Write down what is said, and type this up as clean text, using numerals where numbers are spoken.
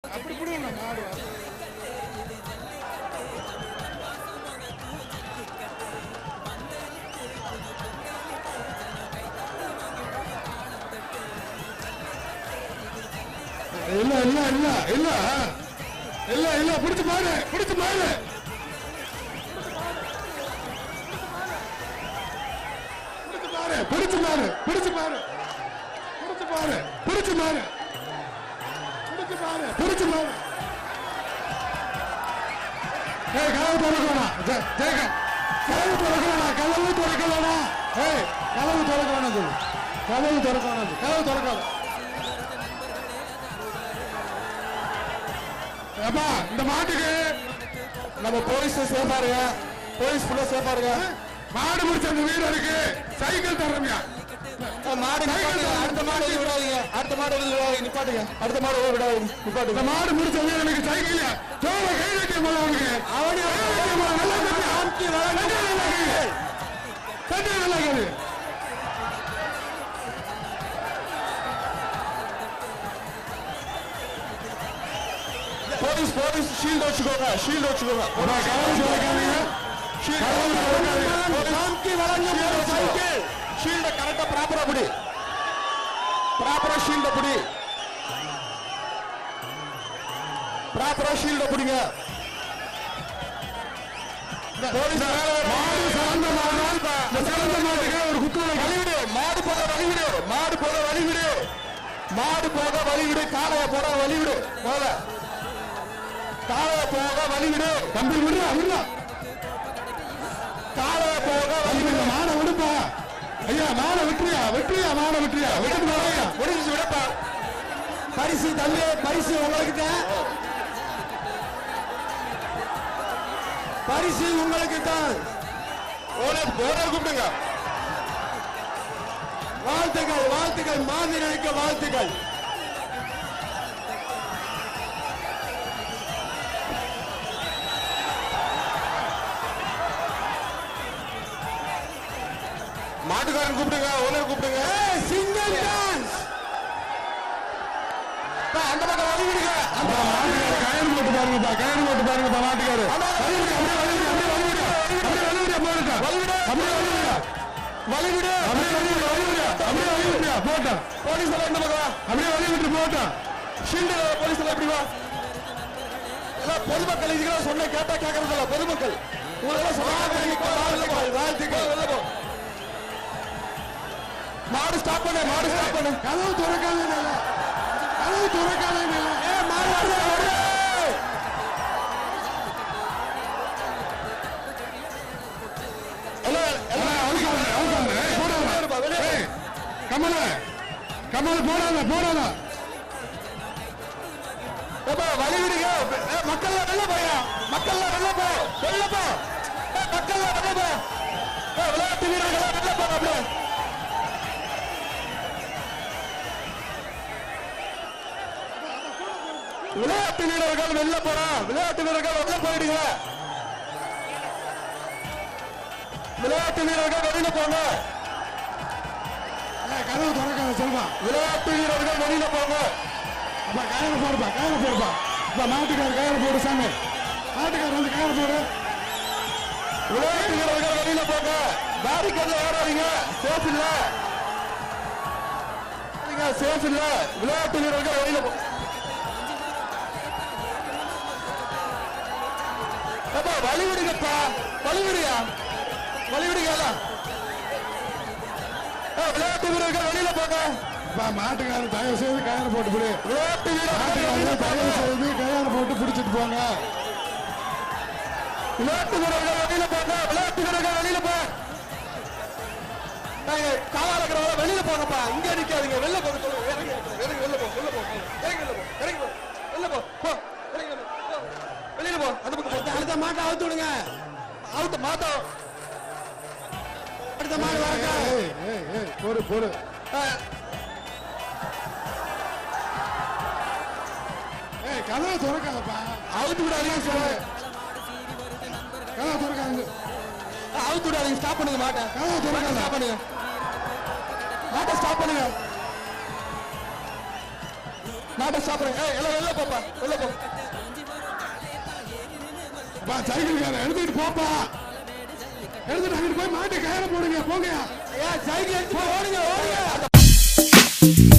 அப்படி புடிங்க மாடு. இல்ல இல்ல இல்ல இல்ல இல்ல இல்ல பிடிச்சு பாரு பிடிச்சு பாரு பிடிச்சு பாரு பிடிச்சு பாரு பிடிச்சு பாரு பிடிச்சு பாரு பிடிச்சு பாரு பிடிச்சு பாரு. ஏய் கதவு திறக்கணும் ஜெயக கதவு திறக்கணும் கதவு திறக்கணும். ஏய் கதவு திறக்கணும் சொல்லு கதவு திறக்கணும் கதவு திறக்காது. அப்பா இந்த மாட்டுக்கு நம்ம போலீஸ் சேஃபா இருங்க போலீஸ் ஃபுல்லா சேஃபா இருங்க. மாடு முடிச்ச அந்த வீரருக்கு சைக்கிள் தரமியா மாடு அடுத்த மாடு விடாதீங்க அடுத்த மாடு விடாதீங்க நிப்பாட்டுங்க அடுத்த மாடு விடாதீங்க நிப்பாட்டுங்க. மாடு முடிச்ச வீரனுக்கு சைக்கிள் ஜோர கை வைக்க போல அவனுக்கு அவனே நல்லா ஆம்கி சட்டை நல்லா கேளு. போலீஸ் போலீஸ் ஷீல்ட் வச்சுக்கோங்க ஷீல்ட் வச்சுக்கோங்க. ஷீல்ட கரெக்டா ப்ராப்பரா புடி ப்ராப்பரா ஷீல்ட புடி ப்ராப்பரா ஷீல்ட புடிங்க. போலீஸ் ஒரு குத்து வழிவிடு மாடு போக வழிவிடு மாடு போக வழிவிடு மாடு போக வழிவிடு காளைய போட வழிவிடு முதல்ல காளைய போக வழிவிடு தம்பி விடு விடுறா காளைய போக வழிவிடு மாட விடுப்பா ஐயா மாட விட்டுறியா வெற்றியா மாட விட்டுறியா விடுச்சு விடப்பா. பரிசு தம்பி பரிசு உங்களுக்கு பரிசு உங்களுக்கு தான். கூப்பிடுங்க வாழ்த்துக்கள் வாழ்த்துக்கள் மாவீரனுக்கு வாழ்த்துக்கள். மாட்டுக்காரன் கூப்பிடுங்க ஓனர் கூப்பிடுங்க. சிங்கிள் டான்ஸ் அந்த பக்கம் வழி விடுங்க. கயர் போட்டு பாருங்கப்பா கயர் போட்டு பாருங்கப்பா மாட்டுக்காரு போட்டா போலீஸ் இந்த பக்கம் அப்படியே வழி விட்டு போட்டா ஷீல்டு போலீஸ் எப்படி வா பொதுமக்கள் இதுக்கெல்லாம் சொன்ன கேட்டா கேட்கறதில்ல பொதுமக்கள் வாழ்த்துக்கள். மாடு ஸ்டாப் பண்ணு மாடு ஸ்டாப் பண்ணு கதவு திறக்காத கதவு திறக்காத கமல கமல போடாத போடாத வழி விடுங்க. மக்கள் வெளில போயா மக்கள் வெளில போ வெளில போ மக்கள் வெளில போ விளையாட்டு வீரர்கள் வெளில போ அப்படியே விளையாட்டு வீரர்கள் வெளில போறோம் விளையாட்டு வீரர்கள் வெளில போயிடுங்க விளையாட்டு வீரர்கள் வெளியில போங்க. கதவு திறக்காத சொல்வா விளையாட்டு வீரர்கள் வெளியில போங்க. அப்ப கயிறு போடுப்பா கயிறு போடுப்பா இப்ப மாட்டுக்கார கயிறு போடு சாமி மாட்டுக்கார வந்து கயிறு போடு. விளையாட்டு வீரர்கள் வெளியில போங்க பேரிகேட்ல ஏறாதீங்க சேஃப் இல்ல சேஃப் இல்ல விளையாட்டு வீரர்கள் வெளியில போ. வழி விடுங்கப்பா வழி விடுயா வழி விடுங்க. விளையாட்டு வீரர்கள் வெளியில போங்க. மாட்டுக்காரர் தயவு செய்து கயிறு போட்டு பிடி விளையாட்டு வீரர்கள் தயவு செய்து கயிறு போட்டு பிடிச்சிட்டு போங்க. விளையாட்டு வீரர்கள் வெளியில போங்க விளையாட்டு வீரர்கள் வெளியில போ காலாளர்கள வெளியில போங்கப்பா இங்க நிக்காதீங்க வெளில போக சொல்லுங்க. வெளில போ வெளில போ இறங்கி போ வெளில போ போ வெளியில போ அந்த பக்கம் அடுத்த மாட்டை அவுத்து விடுங்க அவுத்த மாட்டோம் அடுத்த மாடு வரக்கா போடு போடு கதவை திறக்காதப்பா அவுத்து விடாதீங்க சொல்ல கதவை திறக்காது அவுத்து விடாதீங்க ஸ்டாப் பண்ணுங்க மாட்டை கதவை திறக்காத ஸ்டாப் பண்ணுங்க மாட்டை ஸ்டாப் பண்ணுங்க. மாட்டை சாப்பிடுறேன். எல்லாம் வெளில போப்பா, வெளில போ. சைக்கிள் கார எடுத்துட்டு போப்பா, எடுத்துட்டு அங்கிட்டு போய் மாட்டை கயிறு போடுங்க. போங்க சைக்கிள் ஓடுங்க ஓடுங்க.